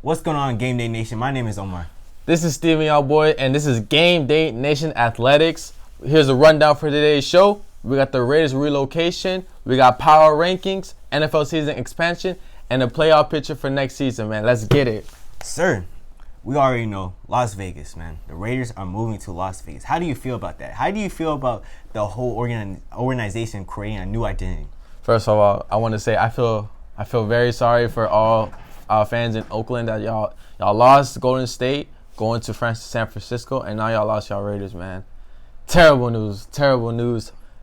What's going on, Game Day Nation? My name is Omar. This is Steven, y'all boy, and this is Game Day Nation Athletics. Here's a rundown for today's show. We got the Raiders relocation, we got power rankings, NFL season expansion, and a playoff picture for next season, man. Let's get it. Sir, we already know Las Vegas, man. The Raiders are moving to Las Vegas. How do you feel about that? How do you feel about the whole organization creating a new identity? First of all, I want to say I feel very sorry for all fans in Oakland that y'all lost Golden State going to San Francisco, and now y'all lost y'all Raiders, man. Terrible news.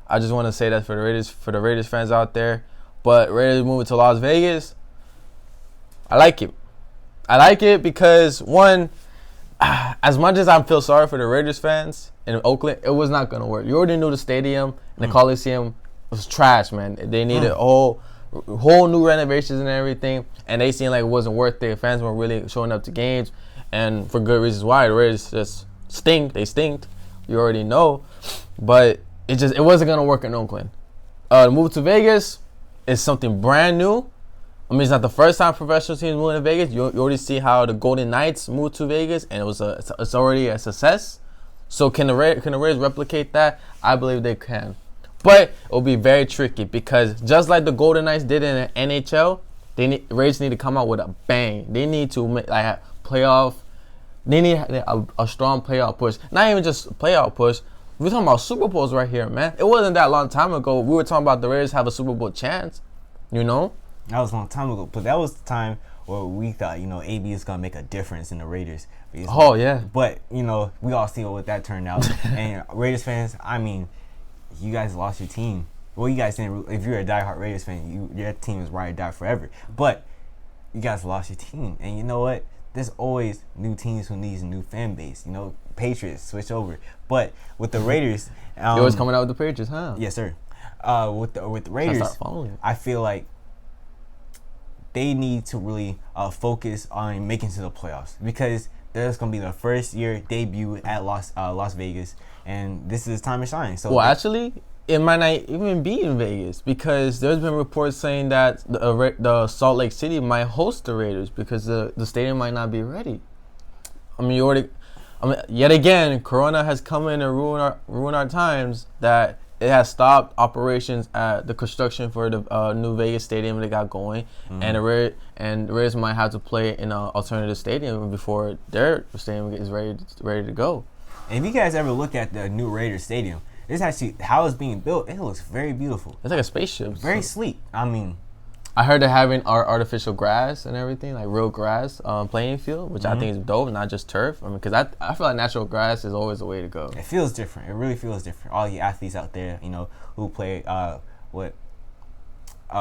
I just want to say that for the Raiders fans out there. But Raiders moving to Las Vegas, I like it because, one, as much as I feel sorry for the Raiders fans in Oakland, it was not going to work. You already knew the stadium and the Coliseum was trash, man. They needed a whole new renovations and everything, and they seemed like it wasn't worth it. Fans weren't really showing up to games, and for good reasons why. The Raiders just stink. They stink. You already know. But it wasn't going to work in Oakland. The move to Vegas is something brand new. I mean, it's not the first time professional teams moving to Vegas. You already see how the Golden Knights moved to Vegas, and it's already a success. So can the Raiders replicate that? I believe they can. But it will be very tricky because just like the Golden Knights did in the NHL, Raiders need to come out with a bang. They need to make playoff. They need a strong playoff push. Not even just playoff push. We're talking about Super Bowls right here, man. It wasn't that long time ago. We were talking about the Raiders have a Super Bowl chance, you know? That was a long time ago. But that was the time where we thought, AB is going to make a difference in the Raiders. Oh, yeah. But, we all see what that turned out. And Raiders fans, I mean, you guys lost your team. Well, you guys didn't. If you're a diehard Raiders fan, your team is ride or die forever. But you guys lost your team. And you know what? There's always new teams who needs a new fan base. Patriots switch over. But with the Raiders, you're always coming out with the Patriots, huh? Yes, sir. With the Raiders, I feel like they need to really focus on making it to the playoffs because there's gonna be the first year debut at Las Vegas, and this is time to shine. So, actually, it might not even be in Vegas because there's been reports saying that the Salt Lake City might host the Raiders because the stadium might not be ready. Yet again, Corona has come in and ruin our times. That it has stopped operations at the construction for the new Vegas stadium they got going, and the Raiders might have to play in an alternative stadium before their stadium is ready to go. And if you guys ever look at the new Raiders stadium, this actually how it's being built. It looks very beautiful. It's like a spaceship. Very sleek. I heard they're having artificial grass and everything, like real grass playing field, which I think is dope, not just turf. because I feel like natural grass is always the way to go. It feels different. It really feels different. All you athletes out there, who play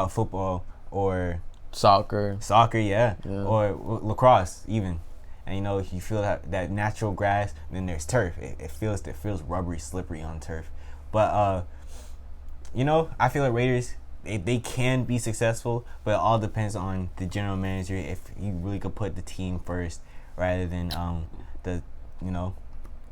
football or soccer, yeah, or lacrosse even. And you feel that natural grass, and then there's turf. It feels rubbery, slippery on turf. But I feel like Raiders, they can be successful, but it all depends on the general manager if he really could put the team first rather than the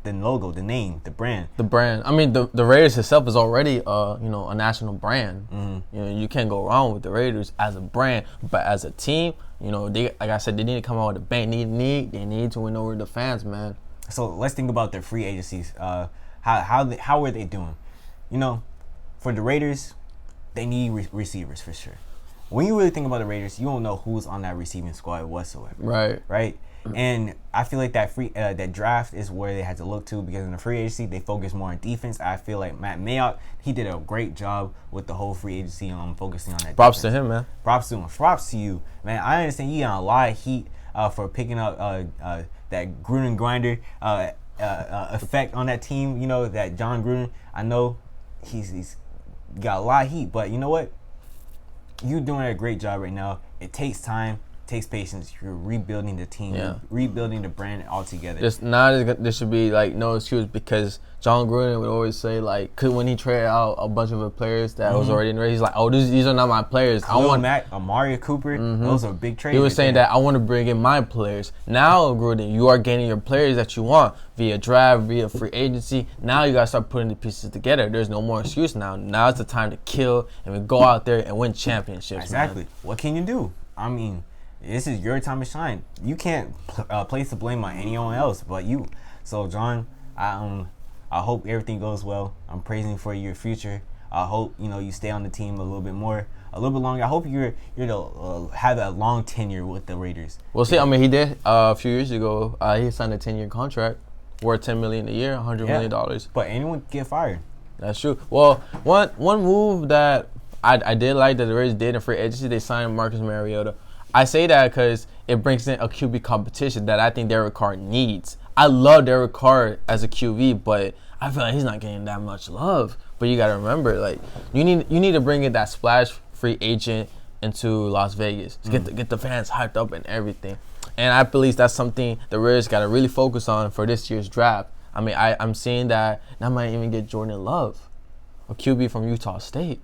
logo, the name, the brand. The brand. I mean, the Raiders itself is already a national brand. You can't go wrong with the Raiders as a brand, but as a team, they, like I said, they need to come out with a bang. They need to win over the fans, man. So let's think about their free agencies. How are they doing? For the Raiders, they need receivers for sure. When you really think about the Raiders, you don't know who's on that receiving squad whatsoever. Right. And I feel like that draft is where they had to look to because in the free agency they focus more on defense. I feel like Matt Mayock, he did a great job with the whole free agency on focusing on that. Props defense. To him, man. Props to him. Props to you, man. I understand you got a lot of heat for picking up that Gruden grinder effect on that team. That John Gruden. I know he's got a lot of heat, but you know what? You're doing a great job right now. It takes time. Takes patience. You're rebuilding the team, rebuilding the brand altogether. There should be no excuse because John Gruden would always say when he traded out a bunch of the players that was already in the race, he's like, oh, these are not my players. I want Amari Cooper. Those are big trades. He was saying that I want to bring in my players. Now, Gruden, you are getting your players that you want via draft, via free agency. Now you gotta start putting the pieces together. There's no more excuse now. Now it's the time to kill and go out there and win championships. Exactly. Man. What can you do? This is your time to shine. You can't place the blame on anyone else but you. So, John, I hope everything goes well. I'm praising for your future. I hope you stay on the team a little bit more, a little bit longer. I hope you're have a long tenure with the Raiders. We'll see. I mean, he did a few years ago. He signed a 10-year contract worth $10 million a year, $100 million. But anyone can get fired. That's true. Well, one move that I did like that the Raiders did in free agency, they signed Marcus Mariota. I say that because it brings in a QB competition that I think Derek Carr needs. I love Derek Carr as a QB, but I feel like he's not getting that much love. But you gotta remember, like you need to bring in that splash free agent into Las Vegas to get the fans hyped up and everything. And I believe that's something the Raiders gotta really focus on for this year's draft. I mean, I'm seeing that I might even get Jordan Love, a QB from Utah State.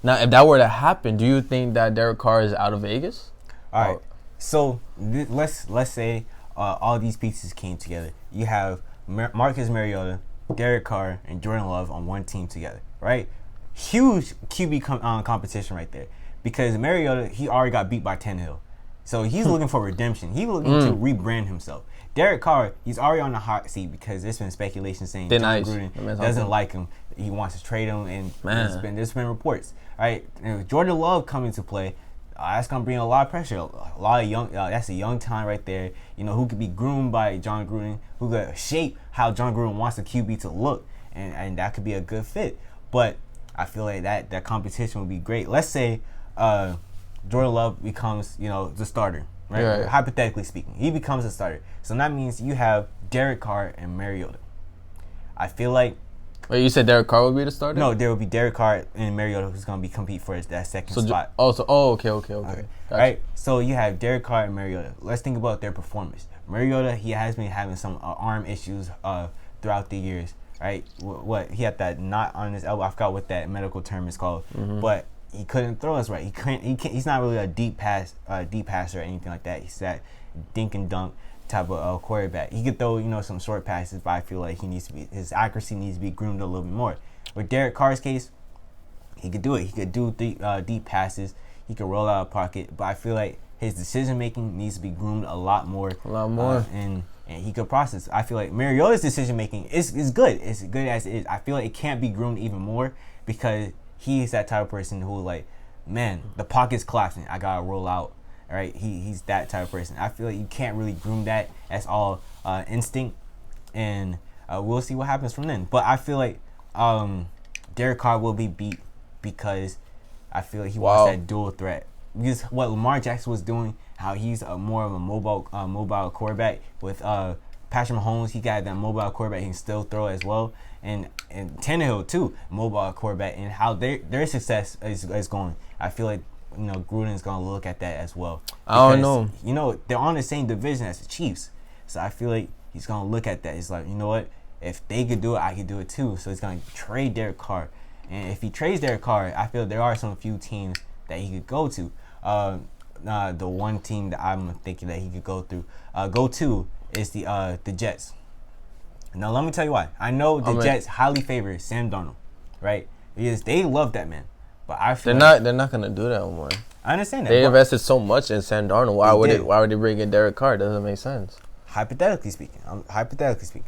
Now, if that were to happen, do you think that Derek Carr is out of Vegas? All right. So let's say all these pieces came together. You have Marcus Mariota, Derek Carr, and Jordan Love on one team together, right? Huge QB competition right there. Because Mariota, he already got beat by Tannehill. So he's looking for redemption. He's looking to rebrand himself. Derek Carr, he's already on the hot seat because there's been speculation saying John Gruden doesn't like him. He wants to trade him, and there's been reports. Right? And with Jordan Love coming to play, that's gonna bring a lot of pressure. A lot of young. That's a young talent right there. Who could be groomed by John Gruden, who could shape how John Gruden wants the QB to look, and that could be a good fit. But I feel like that competition would be great. Let's say Jordan Love becomes the starter. Right? Hypothetically speaking, he becomes a starter. So that means you have Derek Carr and Mariota. I feel like. Wait, you said Derek Carr would be the starter? No, there will be Derek Carr and Mariota who's going to be compete for that second spot. Okay. Gotcha. Right? So you have Derek Carr and Mariota. Let's think about their performance. Mariota, he has been having some arm issues throughout the years. Right? What he had that knot on his elbow. I forgot what that medical term is called. But he couldn't throw us right. He's not really a deep passer or anything like that. He's that dink and dunk type of quarterback. He could throw some short passes, but I feel like his accuracy needs to be groomed a little bit more. With Derek Carr's case, he could do it. He could do deep passes. He could roll out a pocket, but I feel like his decision making needs to be groomed a lot more. And he could process. I feel like Mariota's decision making is good. It's good as it is. I feel like it can't be groomed even more because he's that type of person who the pocket's collapsing. I gotta roll out. Right? He's that type of person. I feel like you can't really groom that as all instinct, and we'll see what happens from then. But I feel like Derek Carr will be beat because I feel like he wants that dual threat. Because what Lamar Jackson was doing, how he's more of a mobile quarterback with Patrick Mahomes, he got that mobile quarterback. He can still throw as well, and Tannehill too, mobile quarterback, and how their success is going. I feel like Gruden's gonna look at that as well. Because, I don't know. They're on the same division as the Chiefs, so I feel like he's gonna look at that. He's like, you know what? If they could do it, I could do it too. So he's gonna trade Derek Carr, and if he trades Derek Carr, I feel there are some few teams that he could go to. The one team that I'm thinking that he could go to is the Jets. Now let me tell you why. I know the Jets highly favor Sam Darnold, right? Because they love that man. But I feel they're not gonna do that anymore. I understand that. They invested so much in Sam Darnold. Why would they bring in Derek Carr? It doesn't make sense. Hypothetically speaking,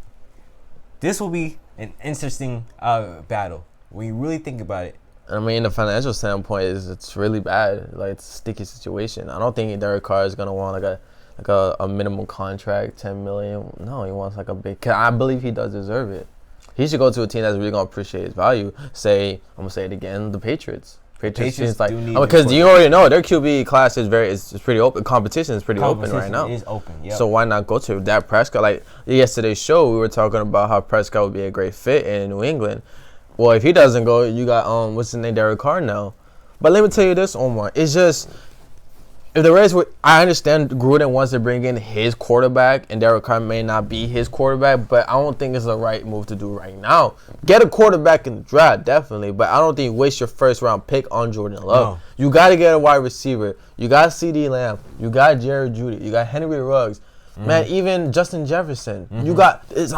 this will be an interesting battle when you really think about it. I mean, the financial standpoint it's really bad. Like, it's a sticky situation. I don't think Derek Carr is gonna want a minimum contract, $10 million. No, he wants a big. I believe he does deserve it. He should go to a team that's really gonna appreciate his value. I'm gonna say it again, the Patriots. Patriots because you already know their QB class is pretty open. Competition is pretty open right now. It is open. Yep. So why not go to Dak Prescott? Like yesterday's show, we were talking about how Prescott would be a great fit in New England. Well, if he doesn't go, you got what's his name, Derek Carr now. But let me tell you this, Omar. It's just if the Raiders I understand Gruden wants to bring in his quarterback, and Derek Carr may not be his quarterback, but I don't think it's the right move to do right now. Get a quarterback in the draft, definitely, but I don't think you waste your first round pick on Jordan Love. No. You got to get a wide receiver. You got CeeDee Lamb. You got Jerry Jeudy. You got Henry Ruggs. Man, even Justin Jefferson. You got it's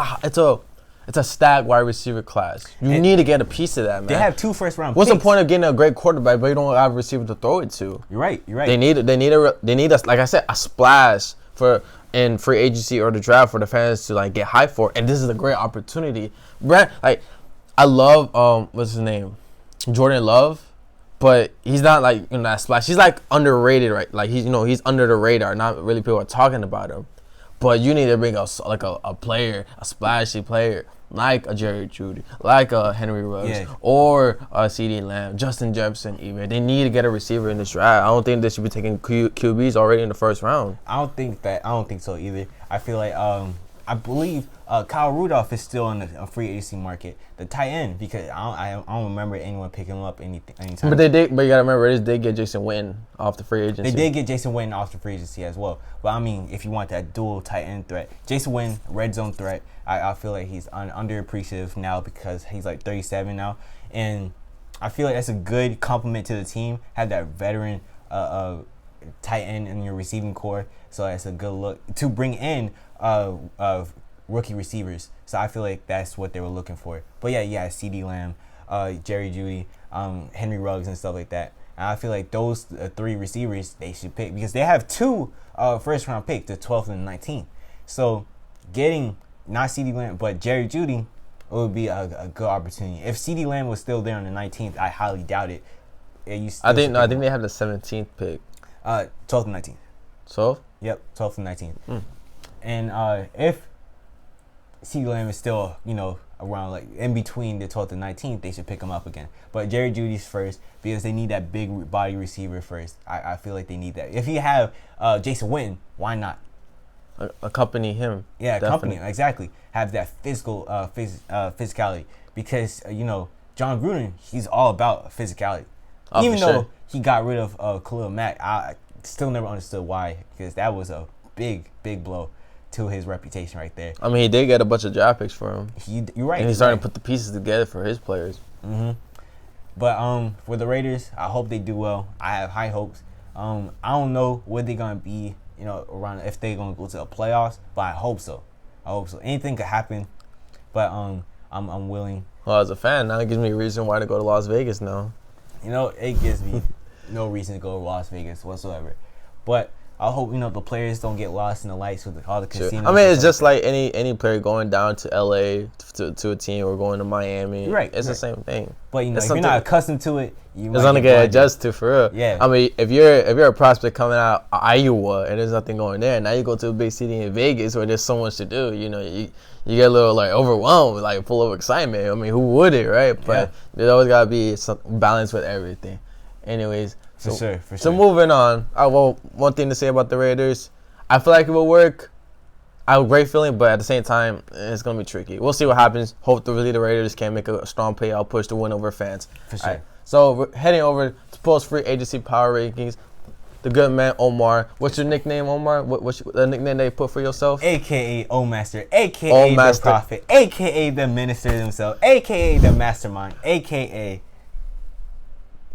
It's a stacked wide receiver class. You need to get a piece of that, man. They have 2 first-round What's picks. the point of getting a great quarterback, but you don't have a receiver to throw it to? You're right. They need like I said, a splash in free agency or the draft for the fans to like get hyped for. And this is a great opportunity. Brad, like I love what's his name, Jordan Love. But he's not like that splash. He's like underrated, right? Like he's under the radar. Not really people are talking about him. But you need to bring a player, a splashy player like a Jerry Jeudy, like a Henry Ruggs, or a CeeDee Lamb, Justin Jefferson. Even they need to get a receiver in this draft. I don't think they should be taking QBs already in the first round. I don't think so either. I feel like I believe Kyle Rudolph is still in the free agency market, the tight end, because I don't remember anyone picking him up anytime. But you gotta remember, they did get Jason Witten off the free agency. They did get Jason Witten off the free agency as well. But I mean, if you want that dual tight end threat, Jason Witten, red zone threat, I feel like he's underappreciated now because he's like 37 now, and I feel like that's a good compliment to the team. Have that veteran tight end in your receiving core, so that's a good look to bring in rookie receivers. So I feel like that's what they were looking for. But yeah, CeeDee Lamb, Jerry Jeudy, Henry Ruggs, and stuff like that. And I feel like those 3 receivers they should pick because they have 2 first round picks, the 12th and the 19th. So getting not CeeDee Lamb but Jerry Jeudy, it would be a good opportunity. If CeeDee Lamb was still there on the 19th, I highly doubt it. I think they have the 17th pick. 12th and 19th. So? Yep, 12th and 19th. And if CeeDee Lamb is still, around like in between the 12th and 19th, they should pick him up again. But Jerry Jeudy's first because they need that big body receiver first. I feel like they need that. If you have Jason Witten, why not? Accompany him. Yeah, accompany him, exactly. Have that physical physicality because, John Gruden, he's all about physicality. Even though he got rid of Khalil Mack, I still never understood why, because that was a big blow to his reputation right there. I mean, he did get a bunch of draft picks for him. You're right. And he's starting to put the pieces together for his players. Mm-hmm. But for the Raiders, I hope they do well. I have high hopes. I don't know what they're gonna be, around if they're gonna go to the playoffs, but I hope so. Anything could happen, but I'm willing. Well, as a fan, now it gives me a reason why to go to Las Vegas now. It gives me no reason to go to Las Vegas whatsoever. But I hope the players don't get lost in the lights with all the casinos. I mean, it's just like any player going down to LA to a team or going to Miami. Right, it's the same thing. But if you're not accustomed to it, you it's gonna get adjusted to for real. Yeah. I mean, if you're a prospect coming out of Iowa and there's nothing going there, now you go to a big city in Vegas where there's so much to do. You get a little like overwhelmed, like full of excitement. I mean, who wouldn't, right? But there's always gotta be some balance with everything. Anyways. For sure. So moving on, one thing to say about the Raiders, I feel like it will work. I have a great feeling, but at the same time, it's going to be tricky. We'll see what happens. Hopefully the Raiders can make a strong payout push to win over fans. For sure. Right. So we're heading over to post-free agency power rankings. The good man, Omar. What's your nickname, Omar? What's the nickname they put for yourself? A.K.A. O-Master. A.K.A. the Prophet. A.K.A. the Minister himself. A.K.A. the Mastermind. A.K.A.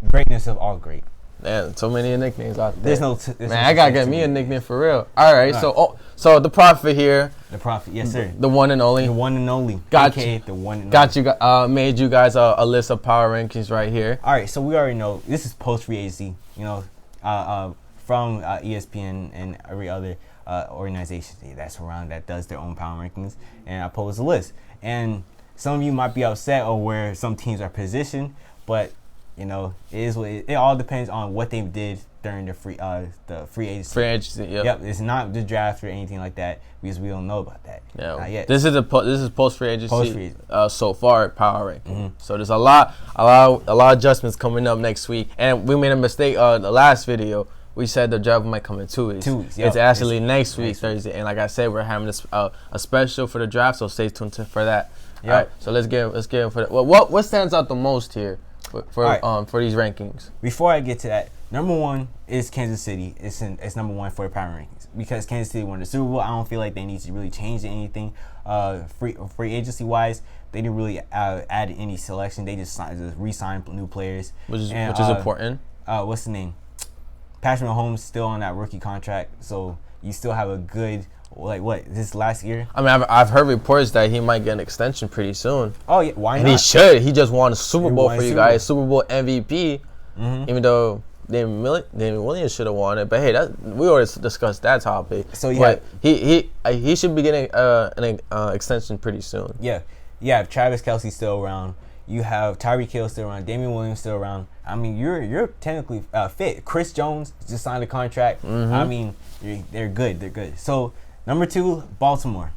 greatness of all great. Man, so many nicknames out there. I gotta get me a nickname for real. All right, so the Prophet here. The Prophet, yes sir. The one and only. The one and only. Got AKA you. The one and got only. you. Made you guys a list of power rankings right here. All right, so we already know this is post free agency. From ESPN and every other organization that's around that does their own power rankings, and I posed a list. And some of you might be upset on where some teams are positioned, but it all depends on what they did during the free agency. Free agency, Yep, it's not the draft or anything like that because we don't know about that. Yeah, not yet. This is post free agency. So far power ranking. Mm-hmm. So there's a lot of adjustments coming up next week, and we made a mistake. The last video we said the draft might come in 2 weeks. 2 weeks. It's actually next week, Thursday, and like I said, we're having a special for the draft, so stay tuned for that. Yep. All right, so let's get in for that. Well, what stands out the most here for these rankings? Before I get to that, number one is Kansas City. It's number one for the power rankings because Kansas City won the Super Bowl. I don't feel like they need to really change anything. Free agency wise, they didn't really add any selection. They just re-signed new players, which is important. What's the name? Patrick Mahomes still on that rookie contract, so You still have a good, like, what, this last year? I mean, I've heard reports that he might get an extension pretty soon. Oh, yeah, why and not? he should. He just won a Super Bowl for you Super Bowl. guys, Super Bowl MVP. Even though Damon Williams should have won it, but hey, we already discussed that topic. So yeah, but he should be getting an extension pretty soon. Yeah, yeah. Travis Kelce still around. You have Tyreek Hill still around. Damian Williams still around. I mean, you're technically fit. Chris Jones just signed a contract. I mean, they're good. They're good. So number 2, Baltimore.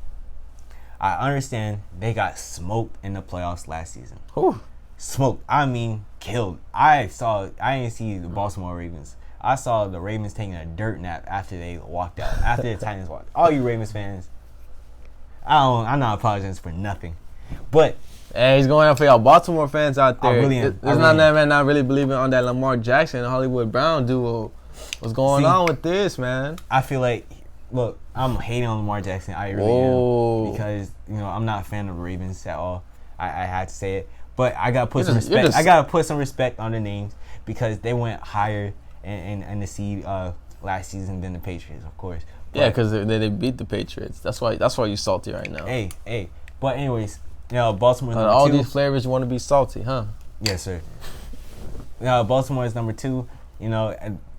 I understand they got smoked in the playoffs last season. Whew. Smoked. I mean, killed. I didn't see the Baltimore Ravens. I saw the Ravens taking a dirt nap after they walked out. After the Titans walked. All you Ravens fans, I'm not apologizing for nothing. But hey, he's going out for y'all Baltimore fans out there. I really am. It's not that man not really believing on that Lamar Jackson and Hollywood Brown duo. What's going on with this, man? I feel like, look, I'm hating on Lamar Jackson. I really am, because I'm not a fan of the Ravens at all. I had to say it. But I gotta put some respect. I gotta put some respect on the names because they went higher in the seed last season than the Patriots, of course. But, yeah, because they beat the Patriots. That's why you're salty right now. Hey. But anyways, Baltimore's number all 2. These flavors you want to be salty, huh? Yes, sir. Baltimore is number 2. They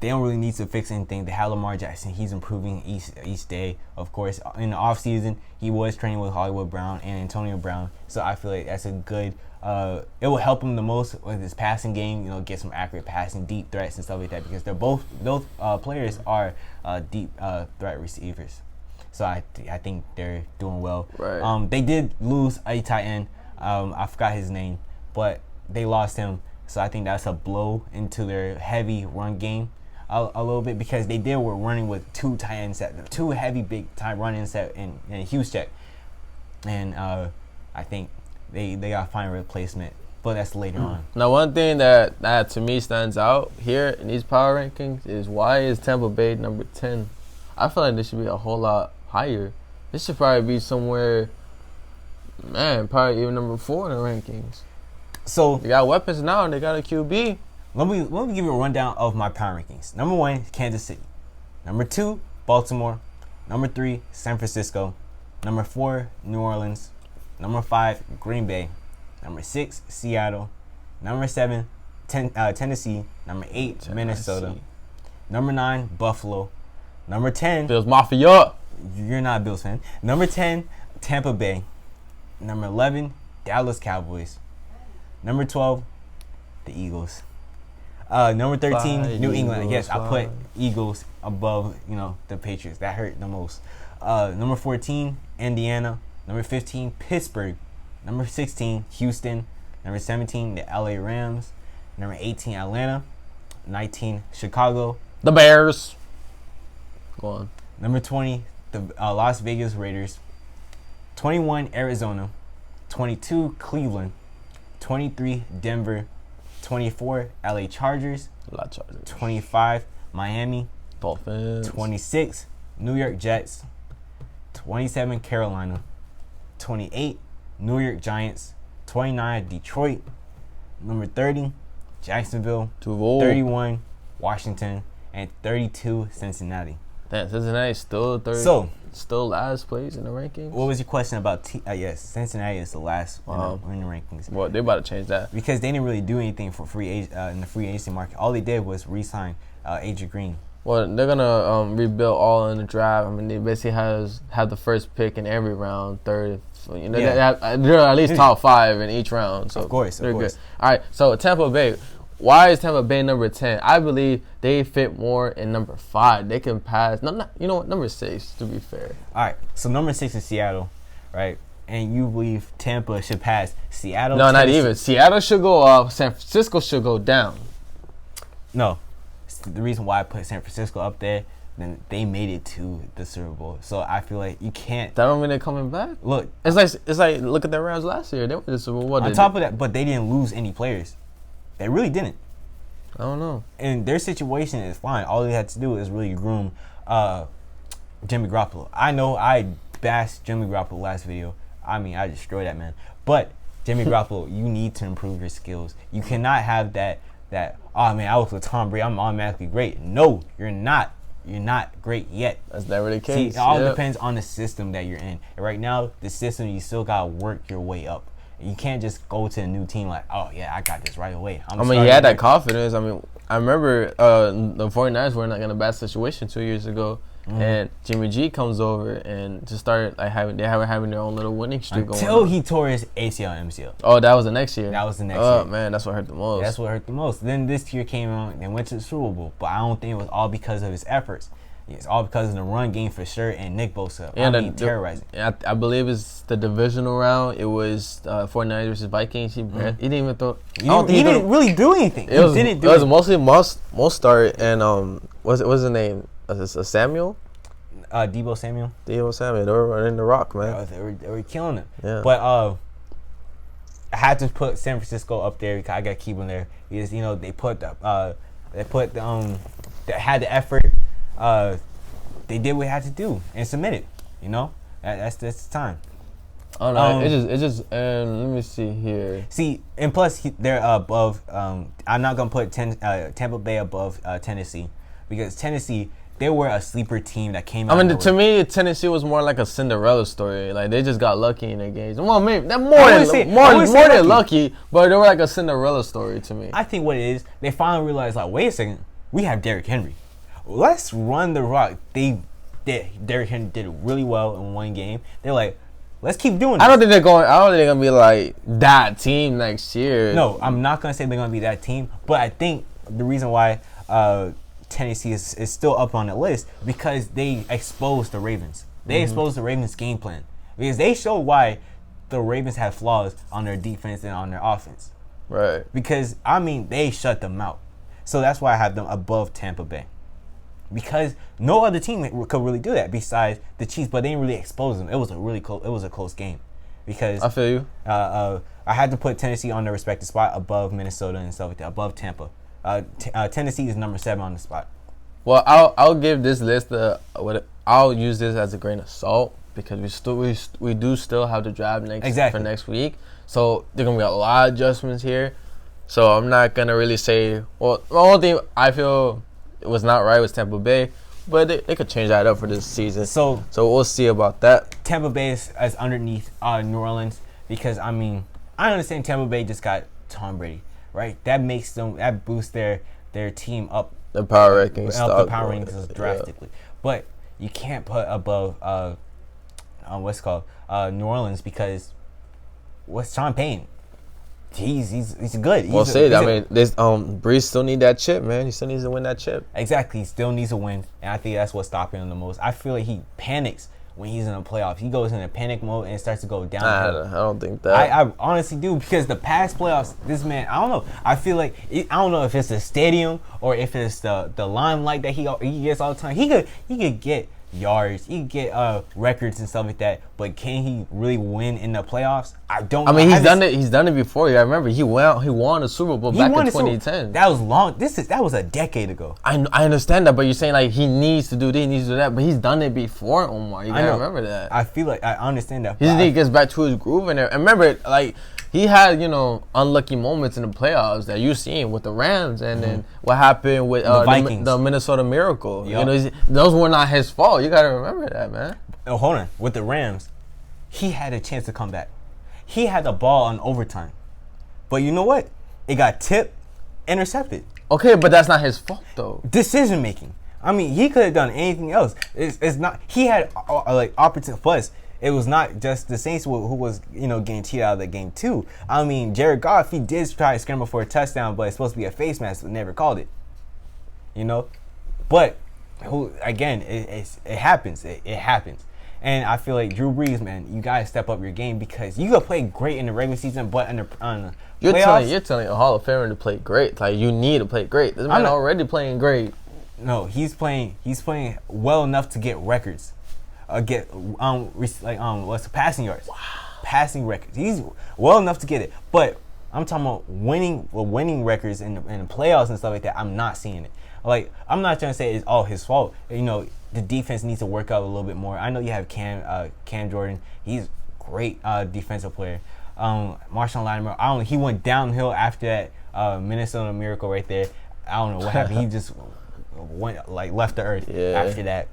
don't really need to fix anything. They have Lamar Jackson. He's improving each day. Of course, in the offseason, he was training with Hollywood Brown and Antonio Brown. So I feel like that's a good. It will help him the most with his passing game. Get some accurate passing, deep threats and stuff like that, because those players are deep threat receivers. So I think they're doing well. Right. They did lose a tight end. I forgot his name, but they lost him. So I think that's a blow into their heavy run game a little bit, because they were running with 2 tight ends, 2 heavy big time run-ins in Houston, and I think they got to find a replacement, but that's later on. Now, one thing that to me stands out here in these power rankings is, why is Tampa Bay number 10? I feel like this should be a whole lot higher. This should probably be somewhere, probably even number 4 in the rankings. So they got weapons now and they got a QB. Let me give you a rundown of my power rankings. Number 1, Kansas City. Number 2, Baltimore. Number 3, San Francisco. Number 4, New Orleans. Number 5, Green Bay. Number 6, Seattle. Number 7, Tennessee. Number 8, Tennessee. Minnesota. Number 9, Buffalo. Number 10, Bills Mafia. You're not a Bills fan. Number 10, Tampa Bay. Number 11, Dallas Cowboys. Number 12, the Eagles. Number 13, New England. Yes, I put Eagles above, the Patriots. That hurt the most. Number 14, Indiana. Number 15, Pittsburgh. Number 16, Houston. Number 17, the LA Rams. Number 18, Atlanta. 19, Chicago. The Bears. Go on. Number 20, the Las Vegas Raiders. 21, Arizona. 22, Cleveland. 23, Denver. 24, LA Chargers. 25, Miami. Dolphins. 26, New York Jets. 27, Carolina. 28, New York Giants. 29, Detroit. Number 30, Jacksonville. 31, Washington. And 32, Cincinnati. Damn, Cincinnati's still third. So, still last place in the rankings. What was your question about? Yes, Cincinnati is the last in the rankings. Well, they're about to change that because they didn't really do anything for in the free agency market. All they did was re-sign AJ Green. Well, they're gonna rebuild all in the draft. I mean, they basically have the first pick in every round, third. So, they're at least top 5 in each round. So of course, they're good. All right, so Tampa Bay. Why is Tampa Bay number 10? I believe they fit more in number 5. They can pass. Number 6, to be fair. All right, so number 6 is Seattle, right? And you believe Tampa should pass Seattle? No, not even. Seattle should go up. San Francisco should go down. No. The reason why I put San Francisco up there, then they made it to the Super Bowl. So I feel like you can't. That don't mean they're coming back? Look. It's like look at the Rams last year. They went to the Super Bowl. On top of that, but they didn't lose any players. They really didn't. I don't know. And their situation is fine. All they had to do is really groom Jimmy Garoppolo. I know I bashed Jimmy Garoppolo last video. I mean, I destroyed that man. But Jimmy Garoppolo, you need to improve your skills. You cannot have that, oh man, I was with Tom Brady, I'm automatically great. No, you're not. you're not great yet. That's never the See, case. it all depends on the system that you're in. And right now, the system, you still got to work your way up. You can't just go to a new team like, oh, yeah, I got this right away. He had that confidence. I mean, I remember the 49ers were in a bad situation 2 years ago. Mm-hmm. And Jimmy G comes over and just started having their own little winning streak going on. Until he tore his ACL and MCL. Oh, that was the next year? That was the next year. Oh, man, that's what hurt the most. That's what hurt the most. Then this year came out and went to the Super Bowl. But I don't think it was all because of his efforts. It's all because of the run game for sure and Nick Bosa. Terrorizing. I believe it's the divisional round. It was 49ers versus Vikings. He didn't even throw. He didn't really do anything. It was mostly most start and what's his name? Samuel? Debo Samuel. They were running the rock, man. They were killing him. Yeah. But I had to put San Francisco up there because I got to keep them there. Because they had the effort. They did what they had to do and submitted. That's the time. Oh no, it's just let me see here. See, and plus they're above. I'm not gonna put Tampa Bay above Tennessee because Tennessee, they were a sleeper team that came out. I mean, to me, Tennessee was more like a Cinderella story. Like they just got lucky in their games. Well, maybe they're more than lucky, but they were like a Cinderella story to me. I think what it is, they finally realized, like, wait a second, we have Derrick Henry. Let's run the rock. Derrick Henry did really well in one game. They're like, let's keep doing it. I don't think they're gonna be like that team next year. No, I'm not gonna say they're gonna be that team, but I think the reason why Tennessee is still up on the list because they exposed the Ravens. They exposed the Ravens' game plan because they showed why the Ravens had flaws on their defense and on their offense. Right. Because they shut them out. So that's why I have them above Tampa Bay. Because no other team could really do that besides the Chiefs, but they didn't really expose them. It was a close game, because I feel you. I had to put Tennessee on their respective spot above Minnesota and stuff like that, above Tampa. Tennessee is number 7 on the spot. Well, I'll give this list I'll use this as a grain of salt because we do still have the draft for next week, so there's gonna be a lot of adjustments here. So I'm not gonna really say. Well, the only thing I feel it was not right was Tampa Bay, but they could change that up for this season. So we'll see about that. Tampa Bay is underneath New Orleans because I understand Tampa Bay just got Tom Brady, right? That boosts their team up. The power rankings drastically, but you can't put above New Orleans because what's Sean Payne? He's good. We'll say that. I mean, Breeze still need that chip, man. He still needs to win that chip. Exactly. He still needs a win, and I think that's what's stopping him the most. I feel like he panics when he's in the playoffs. He goes into panic mode and starts to go downhill. I don't think that. I honestly do because the past playoffs, this man, I don't know. I feel like I don't know if it's the stadium or if it's the limelight that he gets all the time. He could get yards, he could get records and stuff like that, but can he really win in the playoffs? I don't know. I mean, he's done it before. I remember he won a Super Bowl back in 2010. That was long. That was a decade ago. I understand that, but you're saying like he needs to do this, he needs to do that, but he's done it before, Omar. You gotta remember that. I feel like I understand that. He gets back to his groove and remember, like, he had, unlucky moments in the playoffs that you've seen with the Rams, and then what happened with the Vikings, the Minnesota Miracle. Yep. Those were not his fault. You gotta remember that, man. Oh, hold on. With the Rams, he had a chance to come back. He had the ball on overtime, but you know what? It got tipped, intercepted. Okay, but that's not his fault though. Decision making. I mean, he could have done anything else. It's not. He had opportunity. Plus, it was not just the Saints who was getting cheated out of the game too. I mean, Jared Goff, he did try to scramble for a touchdown, but it's supposed to be a face mask, but never called it. But it happens. It happens. And I feel like Drew Brees, man, you gotta step up your game because you could play great in the regular season, but on the playoffs, you're telling a Hall of Famer to play great. Like, you need to play great. This man already playing great. No, he's playing well enough to get records. Passing yards. Wow. Passing records. He's well enough to get it. But I'm talking about winning records in the playoffs and stuff like that. I'm not seeing it. Like, I'm not trying to say it's all his fault. The defense needs to work out a little bit more. I know you have Cam Jordan. He's a great defensive player. Marshawn Lattimore, he went downhill after that Minnesota Miracle right there. I don't know what happened. He just left the earth after that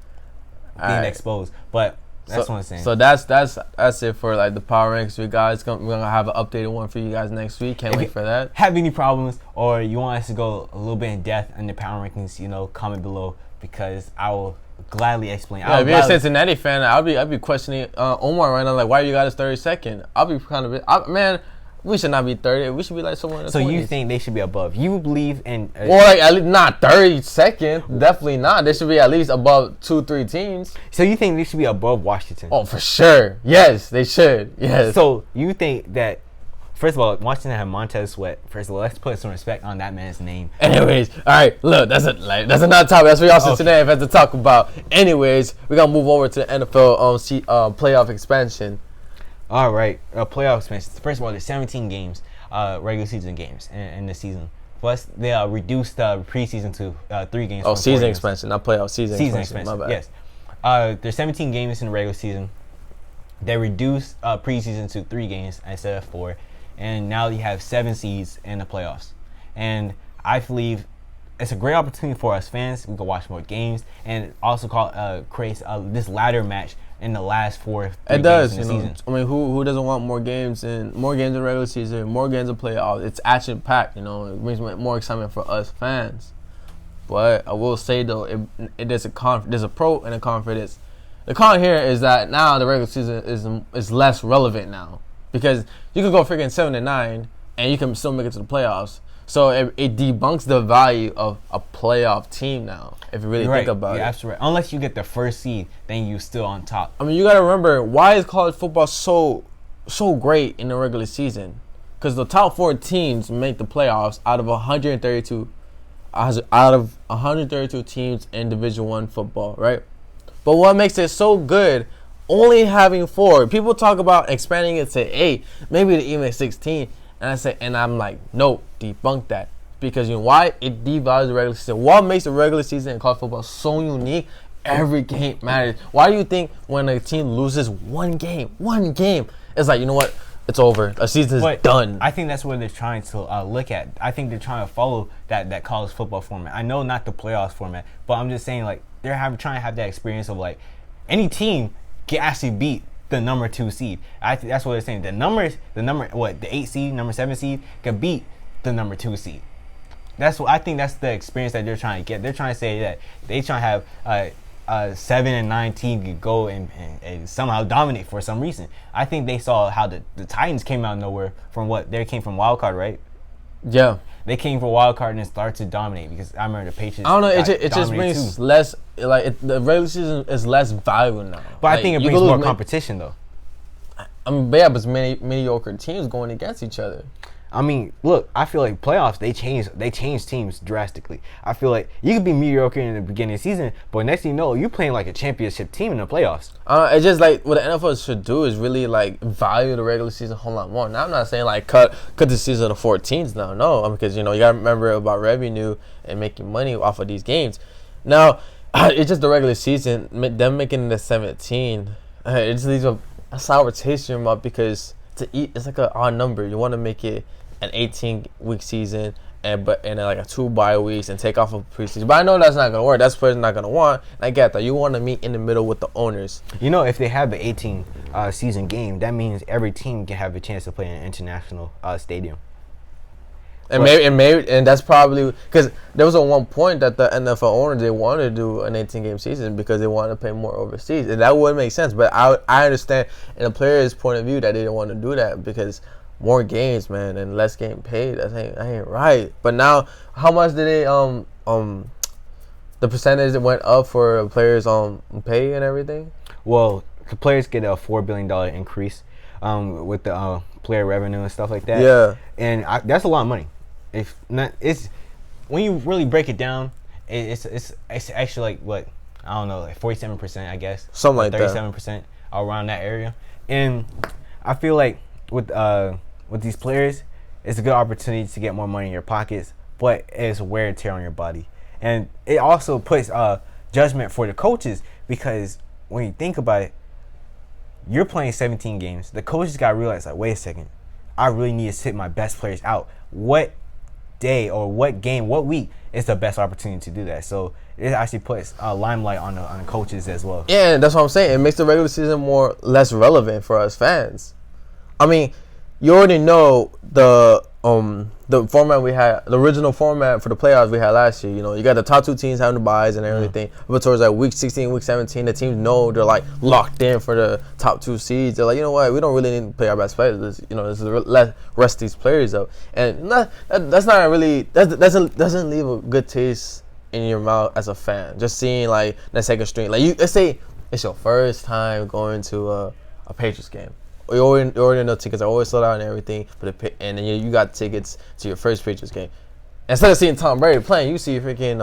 being exposed. But that's what I'm saying. So that's it for like the power ranks. We're gonna have an updated one for you guys next week. Can't wait for that. Have any problems or you want us to go a little bit in depth in the power rankings? Comment below because I will gladly explain. Yeah, if you're a Cincinnati fan, I'll be questioning Omar right now. Like, why you got us 32nd? I'll be kind of man. We should not be 30. We should be like somewhere in the 20s. So you think they should be above? You believe in... well, like, at least not 32nd. Definitely not. They should be at least above 2-3 teams. So you think they should be above Washington? Oh, for sure. Yes, they should. Yes. So you think that... First of all, Washington had Montez Sweat. First of all, let's put some respect on that man's name. Anyways, all right, look, that's another topic. That's what y'all Cincinnati have to talk about. Anyways, we're going to move over to the NFL playoff expansion. All right, playoff expansion. First of all, there's 17 games, regular season games in the season. Plus, they reduced preseason to 3 games. Oh, season expansion, not playoff. Season expansion. My bad. Yes. There's 17 games in the regular season. They reduced preseason to 3 games instead of 4. And now you have 7 seeds in the playoffs. And I believe it's a great opportunity for us fans. We can watch more games and also create this ladder match in the last 4 it does, games in the season. I mean, who doesn't want more games in regular season, more games in playoffs? It's action packed, It brings more excitement for us fans. But I will say though, there's a pro and a con for this. The con here is that now the regular season is less relevant now because you could go freaking 7-9 and you can still make it to the playoffs. So it debunks the value of a playoff team now, if you really think about it. Yeah, absolutely. Unless you get the first seed, then you're still on top. I mean, you got to remember, why is college football so great in the regular season? Because the top 4 teams make the playoffs out of 132 teams in Division I football, right? But what makes it so good, only having 4. People talk about expanding it to 8, maybe to even 16. And I'm like, no, debunk that. Because you know why? It devalues the regular season. What makes the regular season in college football so unique? Every game matters. Why do you think when a team loses one game, it's like, you know what? It's over. A season is done. I think that's what they're trying to look at. I think they're trying to follow that college football format. I know not the playoffs format, but I'm just saying like they're trying to have that experience of like any team can actually beat the number 2 seed. That's what they're saying. The 8 seed, number 7 seed can beat the number 2 seed. That's what I think. That's the experience that they're trying to get. They're trying to say that they trying to have a 7 and 9 team could go and somehow dominate for some reason. I think they saw how the Titans came out of nowhere from they came from wild card, right? Yeah. They came for wild card and started to dominate because I remember the Patriots. I don't know. It just brings less. The regular season is less valuable now. But I think it brings more competition though. I mean, but yeah, but it's mediocre teams going against each other. I mean, look, I feel like playoffs, they change teams drastically. I feel like you could be mediocre in the beginning of the season, but next thing you know, you're playing like a championship team in the playoffs. It's just like what the NFL should do is really like value the regular season a whole lot more. Now, I'm not saying like cut the season to 14s now, no, because you gotta remember about revenue and making money off of these games. Now, it's just the regular season, them making it a 17, it just leaves a sour taste in your mouth because it's like an odd number. You want to make it an 18-week season and like a 2 bye weeks and take off a preseason. But I know that's not going to work. That's what not going to want. And I get that. You want to meet in the middle with the owners. If they have the 18 season game, that means every team can have a chance to play in an international stadium. And maybe that's probably because there was one point that the NFL owners they wanted to do an 18-game season because they wanted to pay more overseas, and that would make sense. But I understand in a player's point of view that they didn't want to do that because more games, man, and less getting paid. That ain't right. But now, how much did they the percentage that went up for players pay and everything? Well, the players get a $4 billion increase with the player revenue and stuff like that. Yeah, and that's a lot of money. If not, it's when you really break it down, it's actually like what I don't know, like 47%, I guess, something like 37% around that area. And I feel like with these players, it's a good opportunity to get more money in your pockets, but it's wear and tear on your body, and it also puts judgment for the coaches because when you think about it, you're playing 17 games. The coaches got to realize, like, wait a second, I really need to sit my best players out. What day or what game, what week is the best opportunity to do that. So it actually puts a limelight on the coaches as well. Yeah, that's what I'm saying. It makes the regular season less relevant for us fans. I mean, you already know the format we had, the original format for the playoffs we had last year. You know, you got the top 2 teams having the byes and everything. But towards like week 16, week 17, the teams know they're like locked in for the top 2 seeds. They're like, you know what, we don't really need to play our best players. This is let rest these players up. And that's not really that doesn't leave a good taste in your mouth as a fan. Just seeing like the second string, like let's say it's your first time going to a Patriots game. You already know tickets are always sold out and everything, and then you got tickets to your first Patriots game. Instead of seeing Tom Brady playing, you see freaking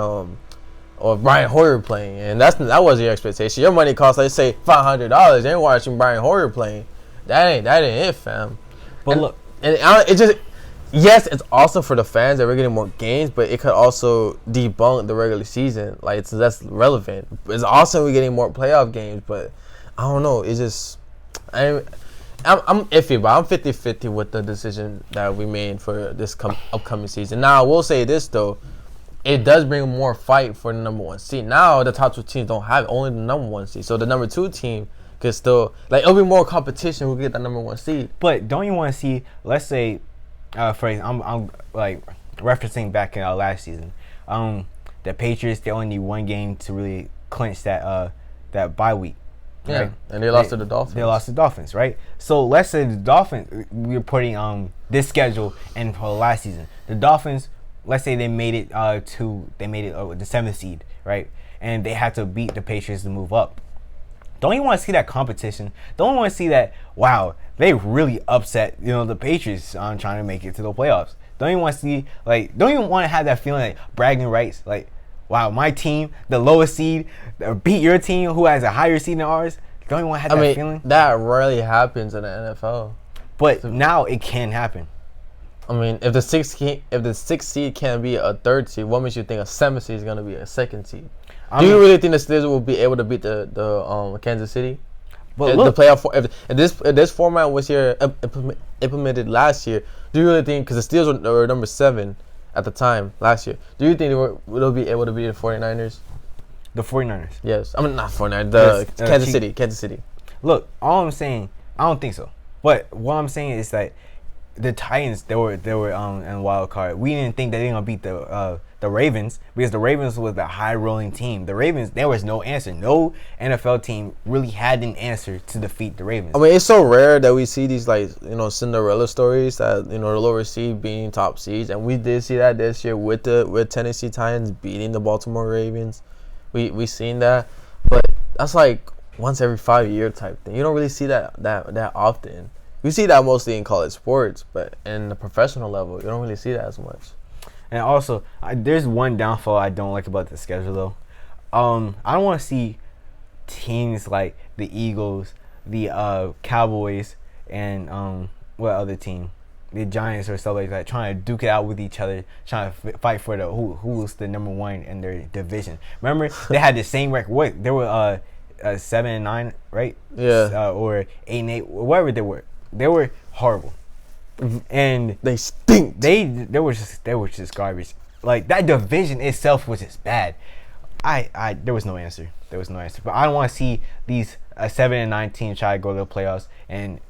or Brian Hoyer playing, and that was your expectation. Your money costs, let's say, $500. They ain't watching Brian Hoyer playing. That ain't it, fam. But look, yes, it's awesome for the fans that we're getting more games, but it could also debunk the regular season. Like it's less relevant. It's awesome we're getting more playoff games, but I don't know. It's just I'm iffy, but I'm 50-50 with the decision that we made for this upcoming season. Now, I will say this, though. It does bring more fight for the number 1 seed. Now, the top 2 teams don't have only the number 1 seed. So, the number 2 team could still, like, it'll be more competition who get the number 1 seed. But don't you want to see, let's say, I'm like referencing back in last season, the Patriots, they only need 1 game to really clinch that bye week. Yeah, right? And they lost to the Dolphins. They lost to the Dolphins, right? So let's say the Dolphins, we're putting this schedule in for last season. The Dolphins, let's say they made it the 7th seed, right? And they had to beat the Patriots to move up. Don't you want to see that competition? Don't you want to see that, wow, they really upset, the Patriots on trying to make it to the playoffs? Don't you want to see, don't you want to have that feeling like bragging rights? Like, wow, my team, the lowest seed, beat your team who has a higher seed than ours. Don't you want to have that feeling? That rarely happens in the NFL. But now it can happen. I mean, if the sixth seed can't be a 3rd seed, what makes you think a 7th seed is going to be a 2nd seed? Do you really think the Steelers will be able to beat the Kansas City? But look, the playoff, if this format was here implemented last year, do you really think, because the Steelers were number 7 at the time last year, do you think they'll be able to beat the 49ers? The 49ers? Yes. I mean, not 49ers. Kansas City. Look, all I'm saying, I don't think so. But what I'm saying is that the Titans, they were in wild card. We didn't think that they were gonna beat the Ravens, because the Ravens was the high rolling team. The Ravens, there was no answer. No NFL team really had an answer to defeat the Ravens. I mean, it's so rare that we see these Cinderella stories that the lower seed being top seeds, and we did see that this year with Tennessee Titans beating the Baltimore Ravens. We seen that, but that's like once every 5-year type thing. You don't really see that often. You see that mostly in college sports, but in the professional level, you don't really see that as much. And also, there's one downfall I don't like about the schedule, though. I don't want to see teams like the Eagles, the Cowboys, and what other team? The Giants or stuff like that, trying to duke it out with each other, trying to fight for who's the number 1 in their division. Remember, they had the same record. What, they were 7-9, right? Yeah. Or 8-8, whatever they were. They were horrible, and they stink. They were just garbage. Like, that division itself was just bad. There was no answer. But I don't want to see these 7-9 teams try to go to the playoffs.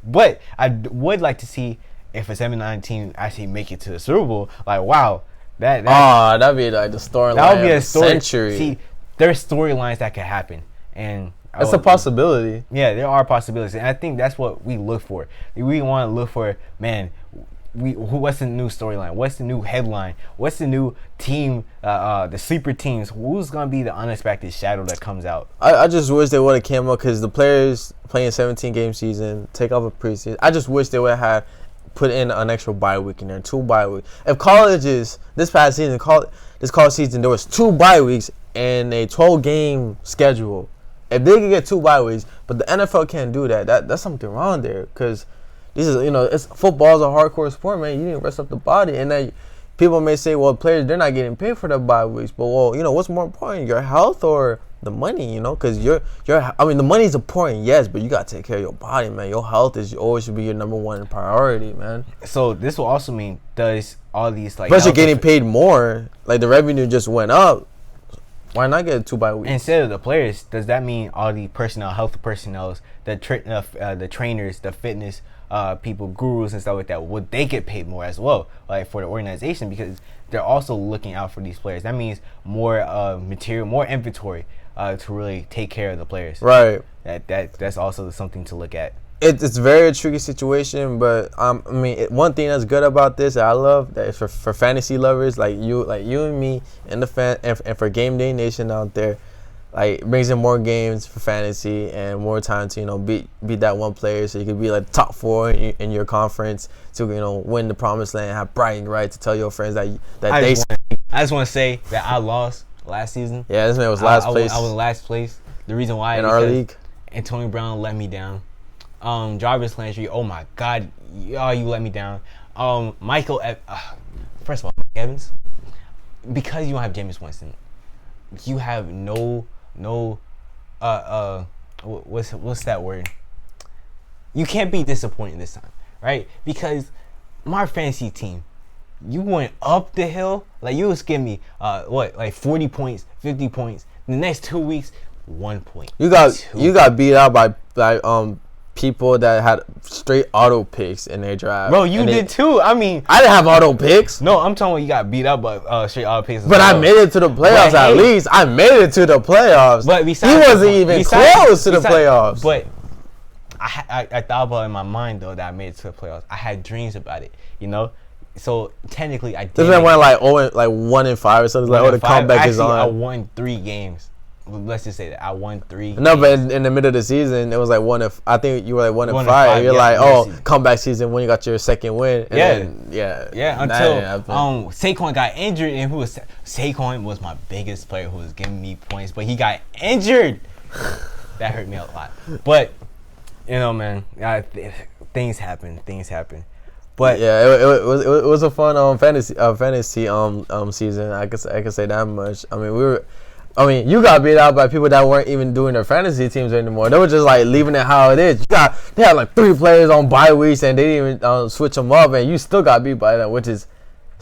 But I would like to see if a 7-9 team actually make it to the Super Bowl. Like, wow, that'd be like the storyline. That would be a century. See, there's storylines that could happen, and it's a possibility. Yeah, there are possibilities, and I think that's what we look for. We want to look for, man, what's the new storyline? What's the new headline? What's the new team? The sleeper teams. Who's gonna be the unexpected shadow that comes out? I just wish they would have came up, because the players playing 17-game season, take off a preseason. I just wish they would have put in an extra bye week in there, 2 bye weeks. If colleges this past season, this college season, there was 2 bye weeks and a 12-game schedule. If they can get 2 bye weeks, but the NFL can't do that, that's something wrong there. Because this is, football's a hardcore sport, man. You need to rest up the body. And then people may say, well, players, they're not getting paid for the bye weeks. But, well, what's more important, your health or the money, you know, because I mean, the money's important, yes, but you got to take care of your body, man. Your health is always should be your number one priority, man. So this will also mean, does all these like... Plus, you're getting paid more. Like, the revenue just went up. Why not get 2 bye weeks? Instead of the players, does that mean all the personnel, health personnel, the trainers, the fitness people, gurus and stuff like that, would they get paid more as well, like for the organization, because they're also looking out for these players? That means more material, more inventory to really take care of the players. Right. That's also something to look at. It's a very tricky situation, but I mean, one thing that's good about this that I love, that is for fantasy lovers like you and me and the fan and for Game Day Nation out there, like, it brings in more games for fantasy and more time to, you know, beat that one player, so you could be like top 4 in your conference to, you know, win the promised land, have bragging right to tell your friends that I just want to say that I lost last season. Yeah, this man was last place. I was last place. The reason why in our league, Antonio Brown let me down. Jarvis Landry, oh my God, you let me down. First of all, Mike Evans, because you don't have Jameis Winston, you have no what's that word? You can't be disappointed this time, right? Because my fantasy team, you went up the hill, like you was giving me like 40 points, 50 points. The next 2 weeks, 1 point. You got beat out by people that had straight auto picks in their draft. Bro, you did too. I mean, I didn't have auto picks. No, I'm talking about you got beat up by straight auto picks. But I made it to the playoffs at least. I made it to the playoffs. But he wasn't even close to the playoffs. But I thought about it in my mind though that I made it to the playoffs. I had dreams about it, you know. So technically, I did. This man went like 1-5 or something. Like, the comeback is on. I won 3 games. Let's just say that I won 3. No, but in the middle of the season, it was like I think you were like 1-5. You're like, comeback season when you got your second win. And yeah. Until Saquon got injured, and Saquon was my biggest player who was giving me points, but he got injured. That hurt me a lot. But you know, man, things happen. But yeah, it was a fun fantasy season. I could say that much. I mean, you got beat out by people that weren't even doing their fantasy teams anymore. They were just like leaving it how it is. They had like 3 players on bye weeks and they didn't even switch them up, and you still got beat by them, which is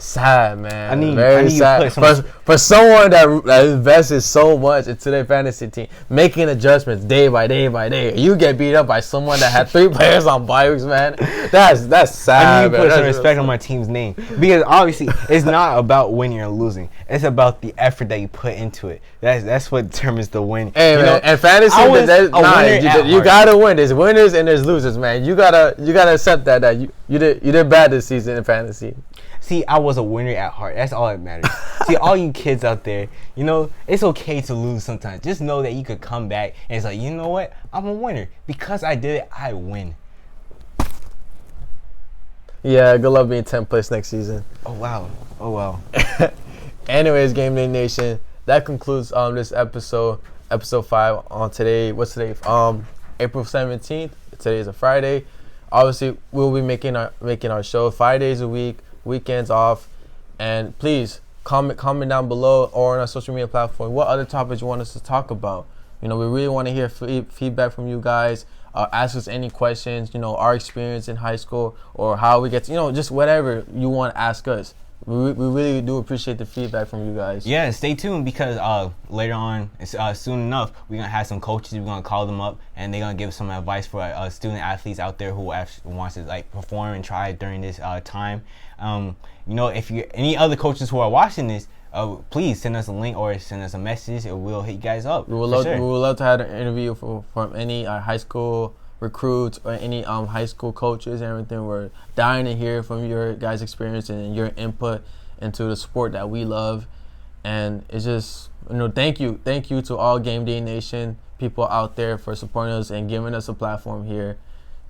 sad, man. Very sad for someone that invested so much into their fantasy team, making adjustments day by day. You get beat up by someone that had 3 players on bye weeks, man. That's sad. I need to put some respect on my team's name, because obviously it's not about winning or losing. It's about the effort that you put into it. That's what determines the win. Hey, you man, and fantasy, you gotta win. There's winners and there's losers, man. You gotta accept that you did bad this season in fantasy. See, I was a winner at heart. That's all that matters. See, all you kids out there, you know, it's okay to lose sometimes. Just know that you could come back and it's like, you know what? I'm a winner. Because I did it, I win. Yeah, good luck being 10th place next season. Oh, wow. Anyways, Game Day Nation, that concludes this episode 5 on today. What's today? April 17th. Today is a Friday. Obviously, we'll be making our show 5 days a week. Weekends off, and please comment down below or on our social media platform what other topics you want us to talk about. You know, we really want to hear feedback from you guys. Ask us any questions, you know, our experience in high school or how we get to, you know, just whatever you want to ask us. We really do appreciate the feedback from you guys. Yeah, stay tuned, because later on, soon enough, we're going to have some coaches. We're going to call them up, and they're going to give some advice for student athletes out there who actually wants to like perform and try during this time. You know, if you any other coaches who are watching this, please send us a link or send us a message, and we'll hit you guys up. We would love to have an interview from any high school recruits or any high school coaches and everything. We're dying to hear from your guys' experience and your input into the sport that we love. And it's just, you know, thank you to all Game Day Nation people out there for supporting us and giving us a platform here.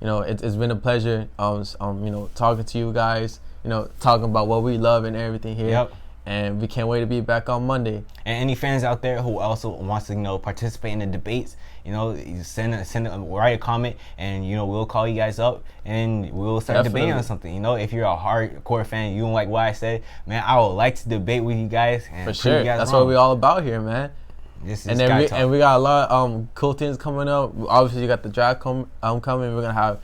You know, it's been a pleasure you know, talking to you guys, you know, talking about what we love and everything here. Yep. And we can't wait to be back on Monday. And any fans out there who also wants to, you know, participate in the debates, you know, write a comment, and, you know, we'll call you guys up and we'll start debating on something. You know, if you're a hardcore fan, you don't like what I said, man, I would like to debate with you guys. And for sure. That's what we're all about here, man. And then we got a lot of cool things coming up. Obviously, you got the draft coming. We're gonna have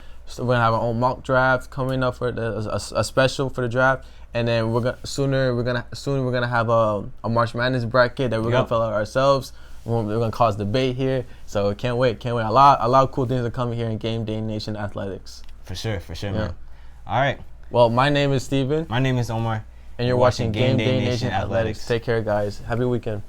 our own mock draft coming up for a special for the draft. And then soon we're gonna have a March Madness bracket that we're gonna fill out ourselves. We're gonna cause debate here, so can't wait. A lot of cool things are coming here in Game Day Nation Athletics. For sure, man. All right. Well, my name is Steven. My name is Omar. And you're watching Game Day Nation Athletics. Take care, guys. Happy weekend.